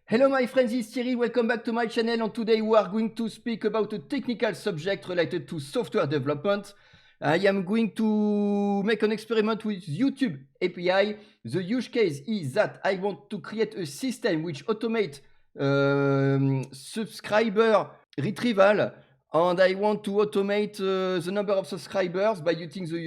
Hello my friends, it's Thierry, welcome back to my channel, and today we are going to speak about a technical subject related to software development. I am going to make an experiment with YouTube API. The use case is that I want to create a system which automates subscriber retrieval, and I want to automate the number of subscribers by using the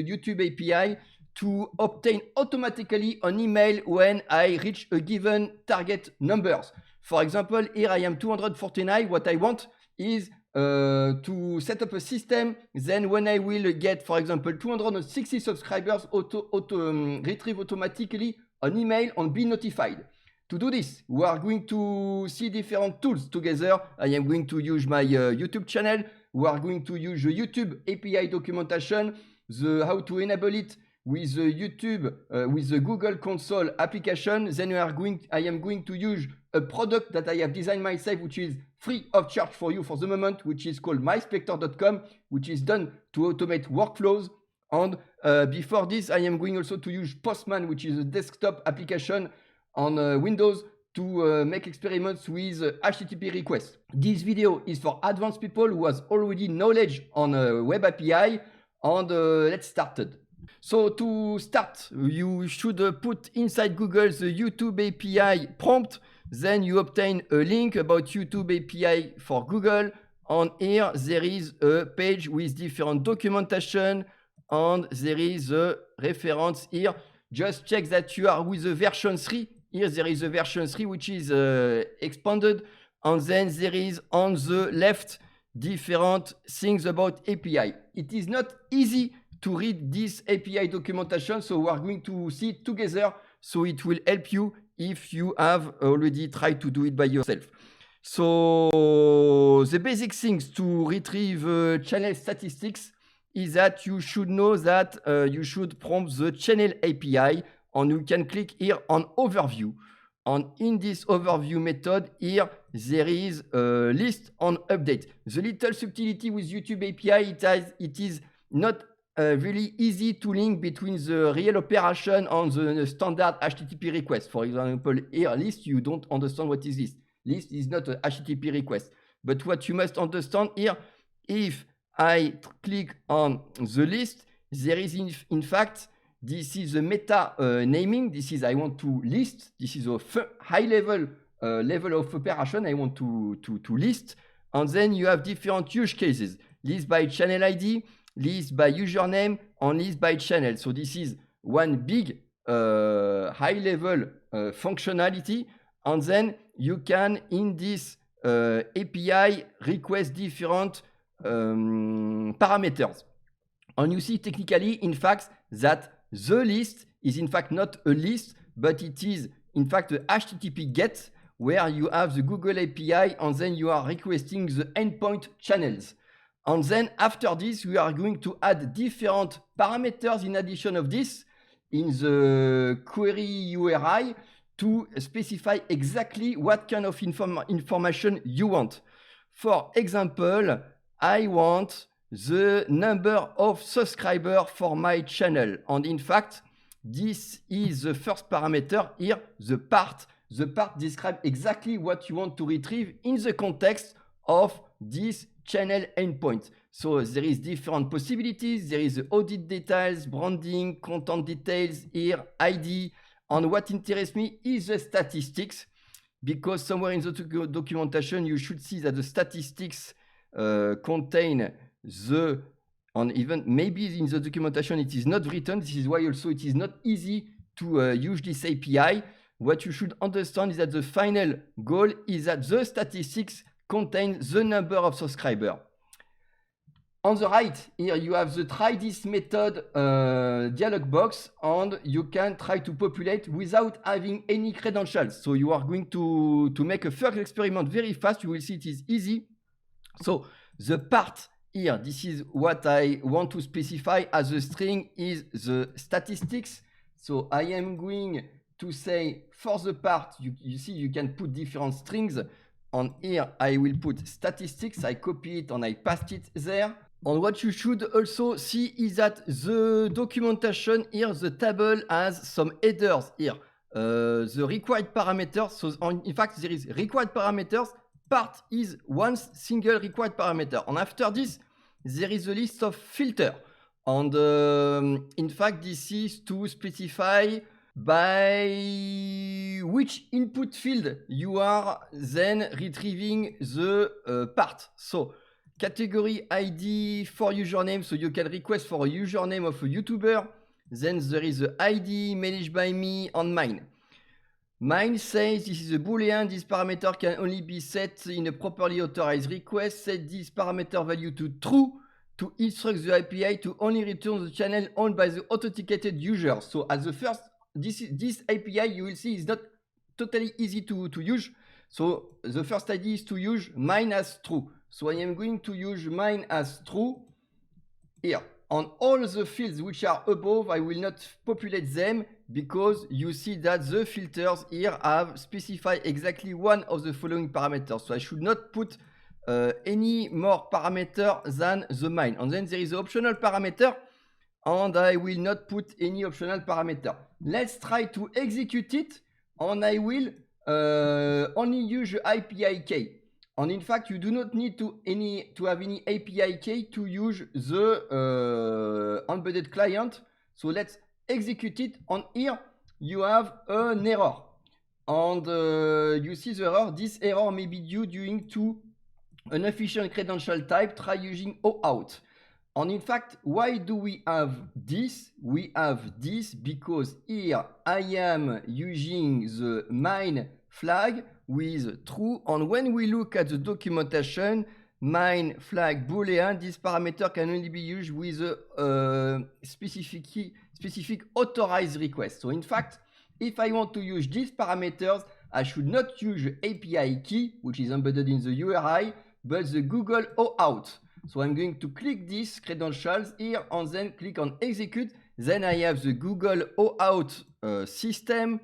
YouTube API to obtain automatically an email when I reach a given target numbers. For example, here I am 249. What I want is to set up a system. Then when I will get, for example, 260 subscribers, retrieve automatically an email and be notified. To do this, we are going to see different tools together. I am going to use my YouTube channel. We are going to use the YouTube API documentation, how to enable it with the YouTube, with the Google Console application. Then I am going to use a product that I have designed myself, which is free of charge for you for the moment, which is called myspector.com, which is done to automate workflows. And before this, I am going also to use Postman, which is a desktop application on Windows to make experiments with HTTP requests. This video is for advanced people who has already knowledge on web API, and let's start it. So to start, you should put inside Google the YouTube API prompt. Then you obtain a link about YouTube API for Google. And here there is a page with different documentation, and there is a reference here. Just check that you are with the version 3. Here there is a version 3 which is expanded. And then there is on the left different things about API. It is not easy to read this API documentation, so we are going to see it together, so it will help you if you have already tried to do it by yourself. So the basic things to retrieve channel statistics is that you should know that you should prompt the channel API, and you can click here on overview. And in this overview method here, there is a list on update. The little subtlety with YouTube API, it is not really easy to link between the real operation and the standard HTTP request. For example, here list, you don't understand what is this. List is not a HTTP request. But what you must understand here, if I click on the list, there is in fact, this is the meta naming. This is I want to list. This is a high level of operation I want to list. And then you have different use cases. List by channel ID, list by username, and list by channel. So this is one big high-level functionality. And then you can, in this API, request different parameters. And you see technically, in fact, that the list is in fact not a list, but it is in fact a HTTP GET, where you have the Google API, and then you are requesting the endpoint channels. And then after this, we are going to add different parameters in addition of this in the query URI to specify exactly what kind of information you want. For example, I want the number of subscribers for my channel. And in fact, this is the first parameter here, the part. The part describes exactly what you want to retrieve in the context of this channel endpoint. So there is different possibilities. There is the audit details, branding, content details here, ID. And what interests me is the statistics, because somewhere in the documentation, you should see that the statistics contain and even maybe in the documentation, it is not written. This is why also it is not easy to use this API. What you should understand is that the final goal is that the statistics contain the number of subscribers. On the right here, you have the try this method dialog box, and you can try to populate without having any credentials. So you are going to make a first experiment very fast. You will see it is easy. So the part here, this is what I want to specify as a string is the statistics. So I am going to say for the part, you see you can put different strings. And here I will put statistics. I copy it and I paste it there. And what you should also see is that the documentation here, the table has some headers here. the required parameters. So in fact, there is required parameters. Part is one single required parameter. And after this, there is a list of filter. And in fact, this is to specify by which input field you are then retrieving the part. So category ID for username. So you can request for a username of a YouTuber. Then there is the ID managed by me on mine. Mine says this is a boolean. This parameter can only be set in a properly authorized request. Set this parameter value to true to instruct the API to only return the channel owned by the authenticated user. So as the first, this API you will see is not totally easy to use. So the first idea is to use mine as true. So I am going to use mine as true here. On all the fields which are above, I will not populate them because you see that the filters here have specified exactly one of the following parameters. So I should not put any more parameter than the mine. And then there is an optional parameter and I will not put any optional parameter. Let's try to execute it and I will only use the API key. And in fact, you do not need to have any API key to use the embedded client. So let's execute it. And here you have an error. And you see the error. This error may be due to an efficient credential type. Try using OAuth. And in fact, why do we have this? We have this because here I am using the mine flag with true, and when we look at the documentation, mine flag boolean, this parameter can only be used with a specific authorized request. So in fact, if I want to use these parameters, I should not use the API key, which is embedded in the URI, but the Google OAuth. So I'm going to click these credentials here and then click on execute. Then I have the Google OAuth system.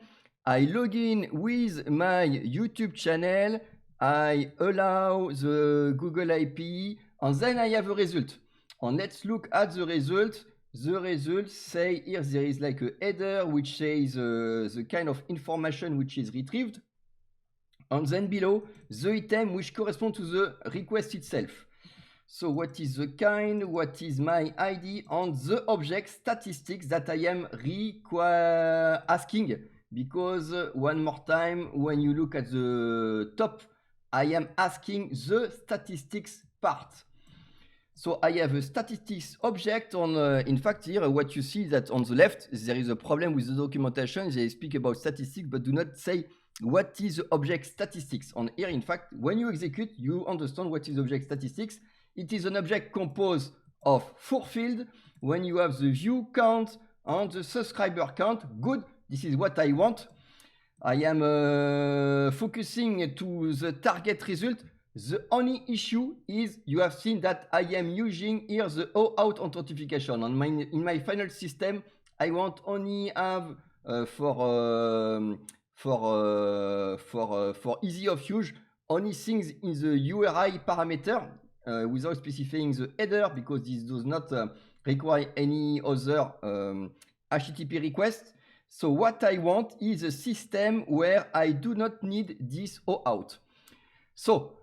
I log in with my YouTube channel, I allow the Google API, and then I have a result. And let's look at the result. The results say here there is like a header which says the kind of information which is retrieved. And then below, the item which corresponds to the request itself. So what is the kind, what is my ID, and the object statistics that I am asking. Because one more time, when you look at the top, I am asking the statistics part. So I have a statistics object on, in fact, here what you see that on the left, there is a problem with the documentation. They speak about statistics, but do not say what is the object statistics. On here, in fact, when you execute, you understand what is object statistics. It is an object composed of 4 fields. When you have the view count and the subscriber count, good. This is what I want. I am focusing to the target result. The only issue is you have seen that I am using here the OAuth authentication. In my final system, I want only have for easy of use only things in the URI parameter without specifying the header because this does not require any other HTTP request. So what I want is a system where I do not need this OAuth. So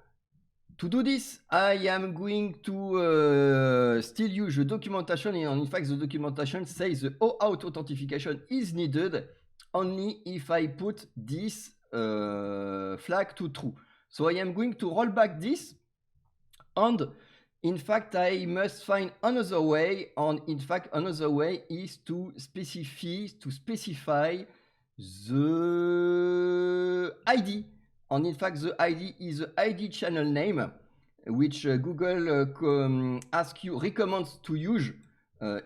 to do this, I am going to still use the documentation. And in fact, the documentation says the OAuth authentication is needed only if I put this flag to true. So I am going to roll back this. And in fact, I must find another way. And in fact, another way is to specify the ID. And in fact, the ID is the ID channel name, which Google recommends to use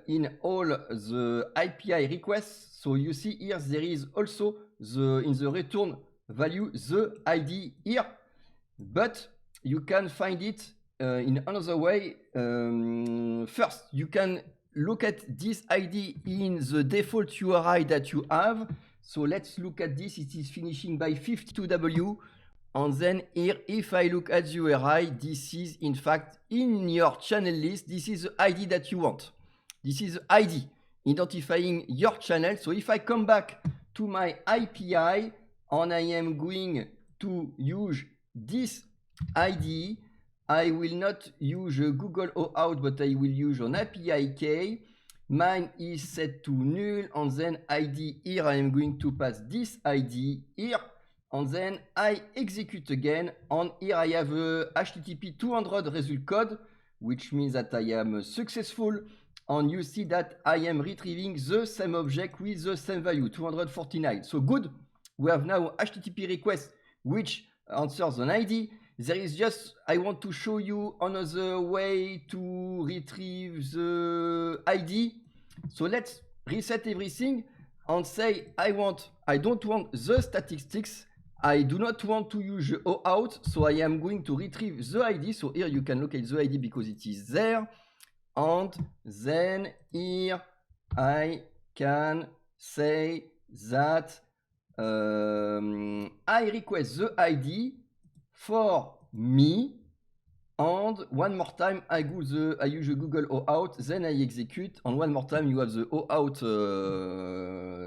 in all the API requests. So you see here, there is also in the return value, the ID here, but you can find it in another way. First, you can look at this ID in the default URI that you have. So let's look at this. It is finishing by 52W. And then here, if I look at the URI, this is in fact in your channel list. This is the ID that you want. This is the ID identifying your channel. So if I come back to my API, and I am going to use this ID. I will not use Google OAuth, but I will use an API key. Mine is set to null, and then ID here, I am going to pass this ID here, and then I execute again, and here I have a HTTP 200 result code, which means that I am successful, and you see that I am retrieving the same object with the same value, 249. So good, we have now HTTP request, which answers an ID. There is just, I want to show you another way to retrieve the ID. So let's reset everything and say, I don't want the statistics. I do not want to use the OAuth. So I am going to retrieve the ID. So here you can locate the ID because it is there. And then here I can say that I request the ID for me, and one more time I use the Google OAuth, then I execute, and one more time you have the OAuth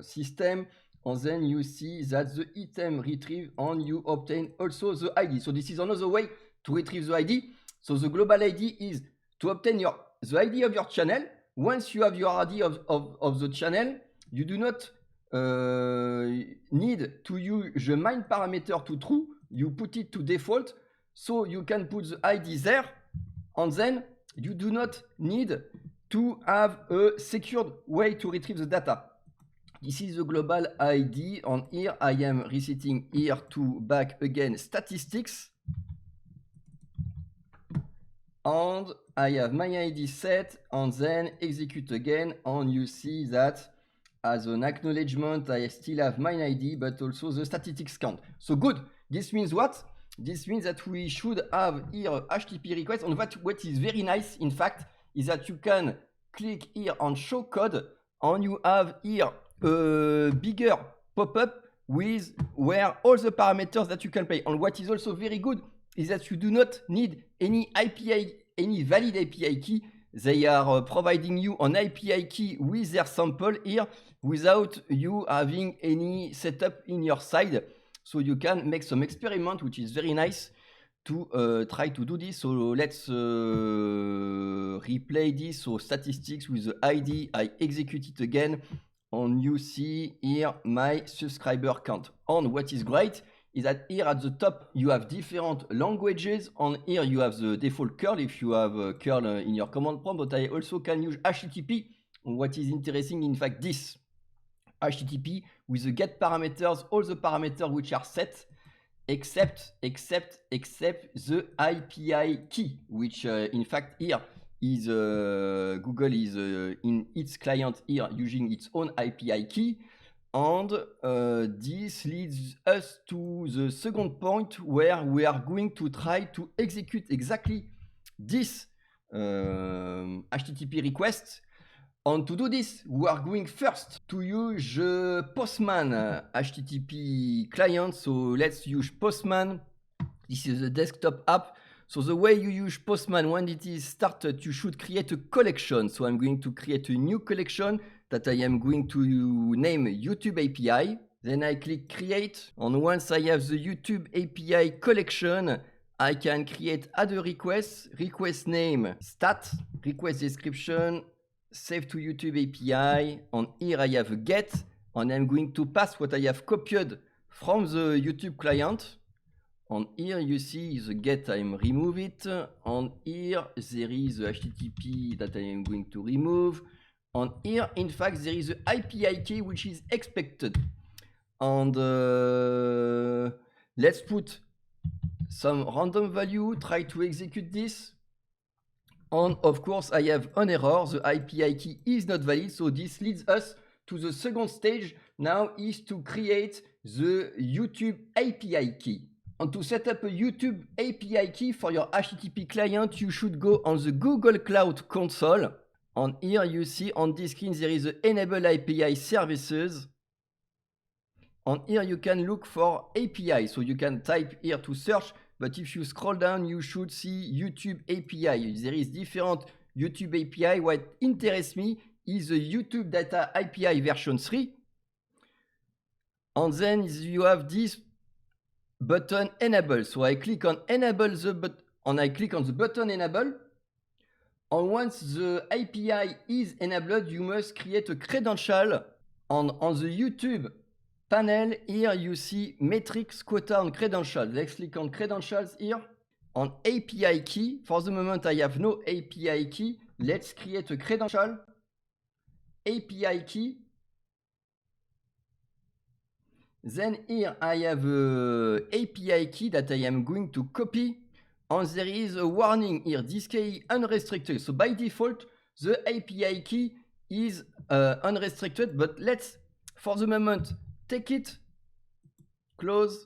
system, and then you see that the item retrieved, and you obtain also the ID. So this is another way to retrieve the ID. So the global ID is to obtain the ID of your channel. Once you have your ID of the channel, you do not need to use the main parameter to true. You put it to default, so you can put the ID there, and then you do not need to have a secured way to retrieve the data. This is the global ID, and here I am resetting here to back again statistics, and I have my ID set, and then execute again, and you see that as an acknowledgement I still have my ID, but also the statistics count. So good. This means what? This means that we should have here a HTTP request. And what is very nice, in fact, is that you can click here on show code, and you have here a bigger pop-up with where all the parameters that you can play. And what is also very good is that you do not need any API, any valid API key. They are providing you an API key with their sample here without you having any setup in your side. So you can make some experiment, which is very nice to try to do this. So let's replay this. So statistics with the ID, I execute it again, and you see here my subscriber count. And what is great is that here at the top you have different languages, and here you have the default curl if you have curl in your command prompt, but I also can use HTTP. And what is interesting, in fact, this HTTP with the get parameters, all the parameters which are set, except the API key, which in fact here is Google is in its client here using its own API key. And this leads us to the second point where we are going to try to execute exactly this HTTP request. And to do this, we are going first to use the Postman HTTP client. So let's use Postman. This is a desktop app. So the way you use Postman, when it is started, you should create a collection. So I'm going to create a new collection that I am going to name YouTube API. Then I click create. And once I have the YouTube API collection, I can create add a request name, stat, request description, save to YouTube API, and here I have a get, and I'm going to pass what I have copied from the YouTube client. And here you see the get, I am remove it, and here there is the HTTP that I am going to remove, and here in fact there is the API key which is expected. And let's put some random value, try to execute this. And of course, I have an error. The API key is not valid. So this leads us to the second stage now is to create the YouTube API key. And to set up a YouTube API key for your HTTP client, you should go on the Google Cloud Console. And here you see on this screen, there is the Enable API Services. And here you can look for API. So you can type here to search. But if you scroll down, you should see YouTube API. There is different YouTube API. What interests me is the YouTube Data API version 3. And then you have this button enable. So I click on enable the button, and I click on the button enable. And once the API is enabled, you must create a credential. And on the YouTube panel here, you see metrics, quota, and credentials. Let's click on credentials here. On API key, for the moment I have no API key. Let's create a credential. API key. Then here I have a API key that I am going to copy. And there is a warning here, this key unrestricted. So by default, the API key is unrestricted, but let's, for the moment, take it, close,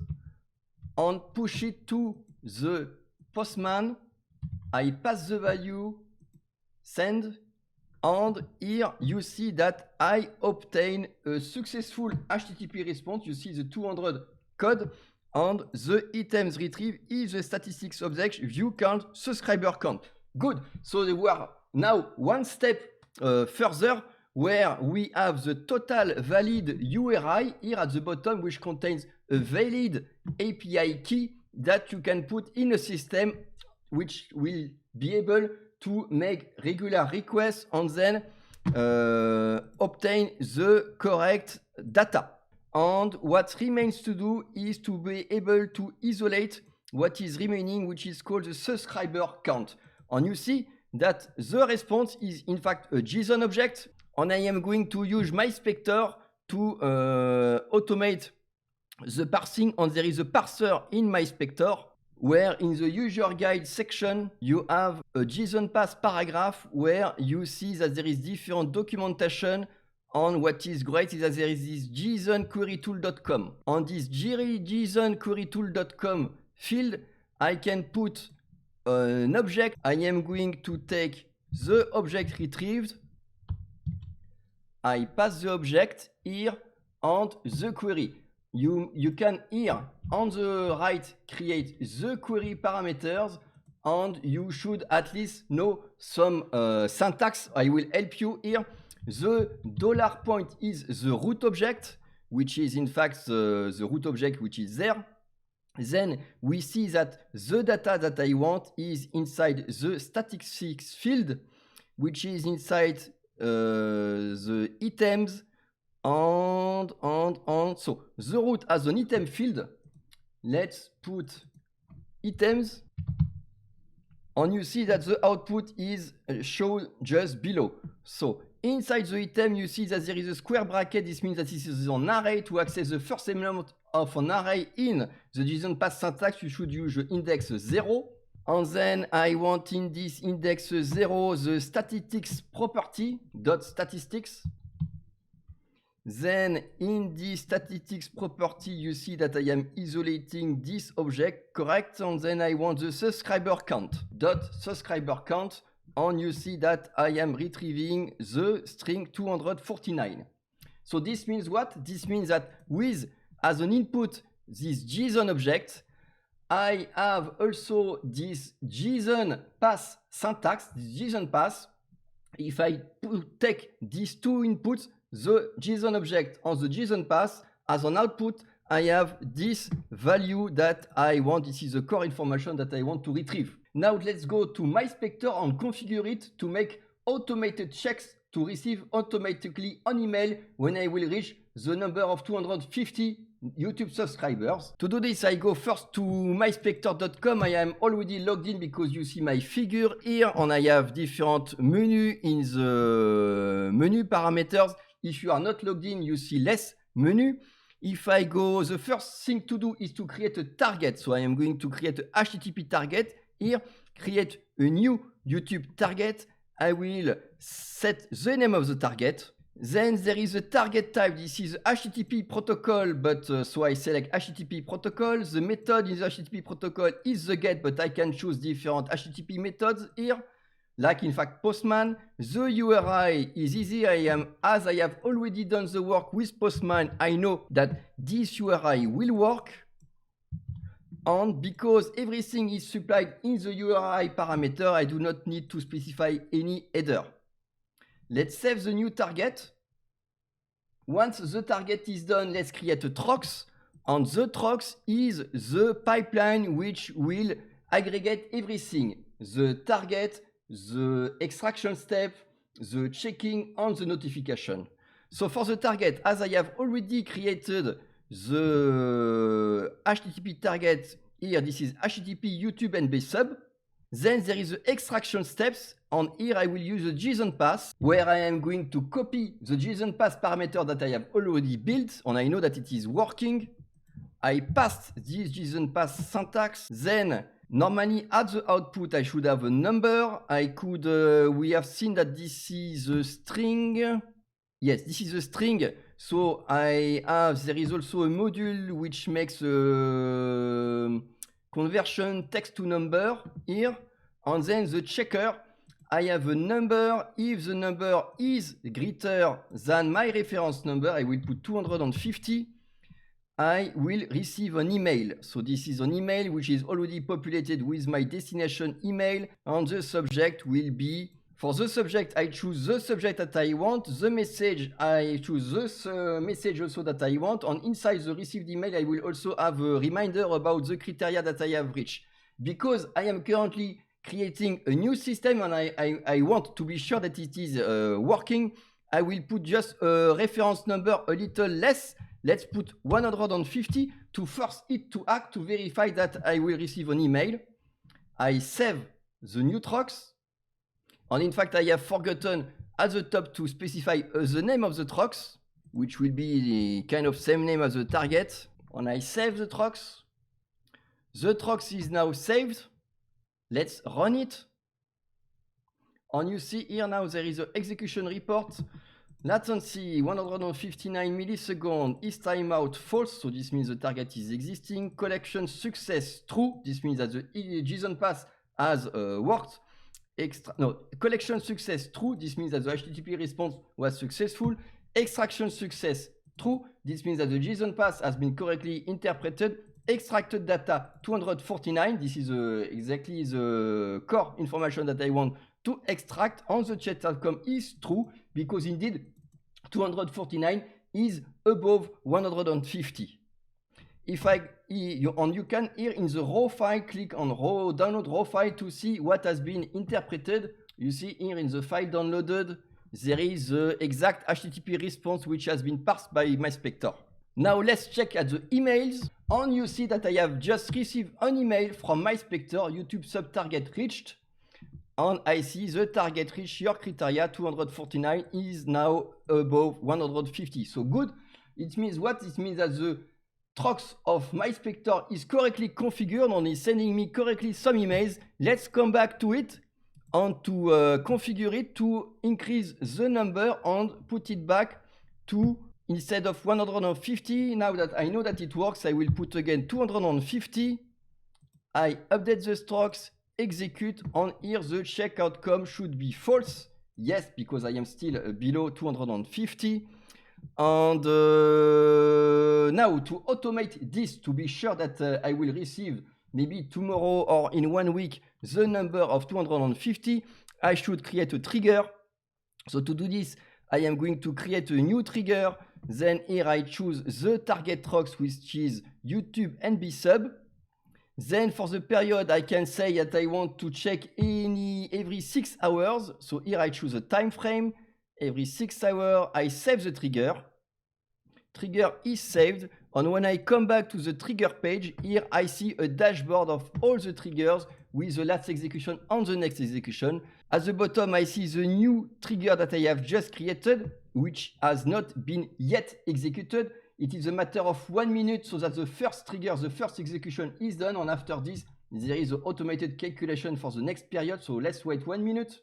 and push it to the Postman. I pass the value, send, and here you see that I obtain a successful HTTP response. You see the 200 code. And the items retrieved is the statistics object, view count, subscriber count. Good. So we are now one step further, where we have the total valid URI here at the bottom, which contains a valid API key that you can put in a system, which will be able to make regular requests and then obtain the correct data. And what remains to do is to be able to isolate what is remaining, which is called the subscriber count. And you see that the response is in fact a JSON object. And I am going to use MySpector to automate the parsing. And there is a parser in MySpector, where in the user guide section, you have a JSON pass paragraph where you see that there is different documentation. And what is great is that there is this JSONQueryTool.com. On this JSONQueryTool.com field, I can put an object. I am going to take the object retrieved. I pass the object here and the query. You can here on the right create the query parameters, and you should at least know some syntax. I will help you here. The $point is the root object, which is in fact the root object which is there. Then we see that the data that I want is inside the statistics field, which is inside the items and. So the root has an item field. Let's put items. And you see that the output is shown just below. So inside the item, you see that there is a square bracket. This means that this is an array. To access the first element of an array in the JSON pass syntax, you should use the index 0. And then I want in this index 0 the statistics property dot statistics. Then in the statistics property, you see that I am isolating this object, correct? And then I want the subscriber count dot subscriber count. And you see that I am retrieving the string 249. So this means what? This means that with as an input this JSON object, I have also this JSON pass syntax, this JSON pass. If I take these two inputs, the JSON object and the JSON pass, as an output, I have this value that I want. This is the core information that I want to retrieve. Now let's go to MySpector and configure it to make automated checks to receive automatically an email when I will reach the number of 250 YouTube subscribers. To do this, I go first to myspector.com. I am already logged in because you see my figure here, and I have different menu in the menu parameters. If you are not logged in, you see less menu. If I go, the first thing to do is to create a target. So I am going to create a HTTP target. Here, create a new YouTube target. I will set the name of the target. Then there is a target type. This is HTTP protocol, but so I select HTTP protocol. The method in the HTTP protocol is the GET, but I can choose different HTTP methods here, like in fact Postman. The URI is easy. As I have already done the work with Postman, I know that this URI will work. And because everything is supplied in the URI parameter, I do not need to specify any header. Let's save the new target. Once the target is done, let's create a trox. And the trox is the pipeline which will aggregate everything. The target, the extraction step, the checking and the notification. So for the target, as I have already created the HTTP target here, this is HTTP YouTube NB sub. Then there is the extraction steps, and here I will use the JSON path, where I am going to copy the JSON path parameter that I have already built, and I know that it is working. I passed this JSON path syntax. Then normally at the output I should have a number. I could, we have seen that this is a string. Yes, this is a string. So there is also a module which makes a conversion text to number here. And then the checker, I have a number. If the number is greater than my reference number, I will put 250. I will receive an email. So this is an email which is already populated with my destination email, and the subject will be, for the subject, I choose the subject that I want. The message, I choose the message also that I want. And inside the received email, I will also have a reminder about the criteria that I have reached. Because I am currently creating a new system and I want to be sure that it is working, I will put just a reference number a little less. Let's put 150 to force it to act, to verify that I will receive an email. I save the new trox. And in fact, I have forgotten at the top to specify the name of the trox, which will be the kind of same name as the target. And I save the trox. The trox is now saved. Let's run it. And you see here now there is an execution report. Latency 159 milliseconds, is timeout false, so this means the target is existing. Collection success true, this means that the JSON path has worked. Collection success true, this means that the HTTP response was successful. Extraction success true, this means that the JSON path has been correctly interpreted. Extracted data 249, this is exactly the core information that I want to extract. And the chat outcome is true, because indeed 249 is above 150. If you can here in the raw file, click on download raw file to see what has been interpreted. You see here in the file downloaded, there is the exact HTTP response which has been parsed by MySpector. Now let's check at the emails, and you see that I have just received an email from MySpector, YouTube sub target reached. And I see the target reach your criteria 249 is now above 150. So good. It means what? It means that the trox of MySpector is correctly configured and is sending me correctly some emails. Let's come back to it and to configure it to increase the number and put it back to, instead of 150, now that I know that it works, I will put again 250. I update the trox, execute, and here the check outcome should be false. Yes, because I am still below 250. And now to automate this, to be sure that I will receive maybe tomorrow or in 1 week the number of 250, I should create a trigger. So to do this, I am going to create a new trigger. Then here I choose the target trox, which is YouTube NB sub. Then for the period, I can say that I want to check every 6 hours. So here I choose a time frame. Every 6 hours, I save the trigger. Trigger is saved. And when I come back to the trigger page, here I see a dashboard of all the triggers with the last execution and the next execution. At the bottom, I see the new trigger that I have just created, which has not been yet executed. It is a matter of 1 minute so that the first trigger, the first execution is done. And after this, there is an automated calculation for the next period. So let's wait 1 minute.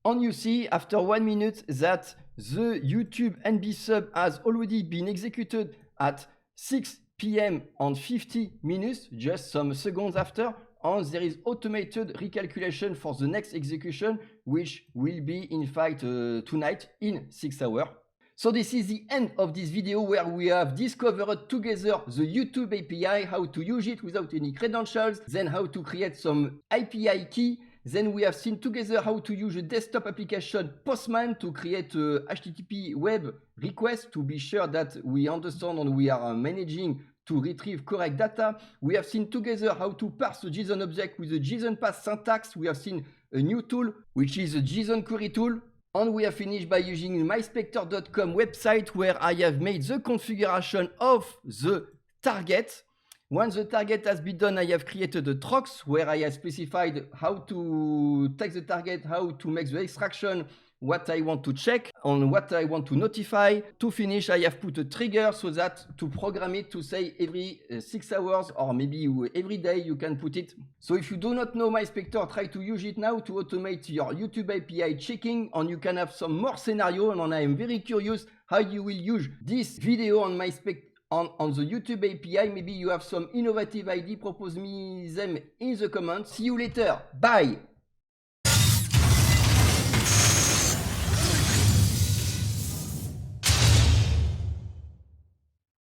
And you see after 1 minute that the YouTube NB sub has already been executed at 6 p.m. and 50 minutes, just some seconds after. And there is automated recalculation for the next execution, which will be in fact tonight in 6 hours. So this is the end of this video where we have discovered together the YouTube API, how to use it without any credentials, then how to create some API key, Then we have seen together how to use a desktop application Postman to create a HTTP web request to be sure that we understand and we are managing to retrieve correct data. We have seen together how to parse a JSON object with a JSON pass syntax. We have seen a new tool, which is a JSON query tool. And we have finished by using myspector.com website where I have made the configuration of the target. Once the target has been done, I have created a trox where I have specified how to take the target, how to make the extraction, what I want to check, on what I want to notify. To finish, I have put a trigger so that to program it to say every 6 hours or maybe every day you can put it. So if you do not know MySpector, try to use it now to automate your YouTube API checking, and you can have some more scenario. And I am very curious how you will use this video on MySpector. On the YouTube API, maybe you have some innovative idea, propose me them in the comments. See you later, bye!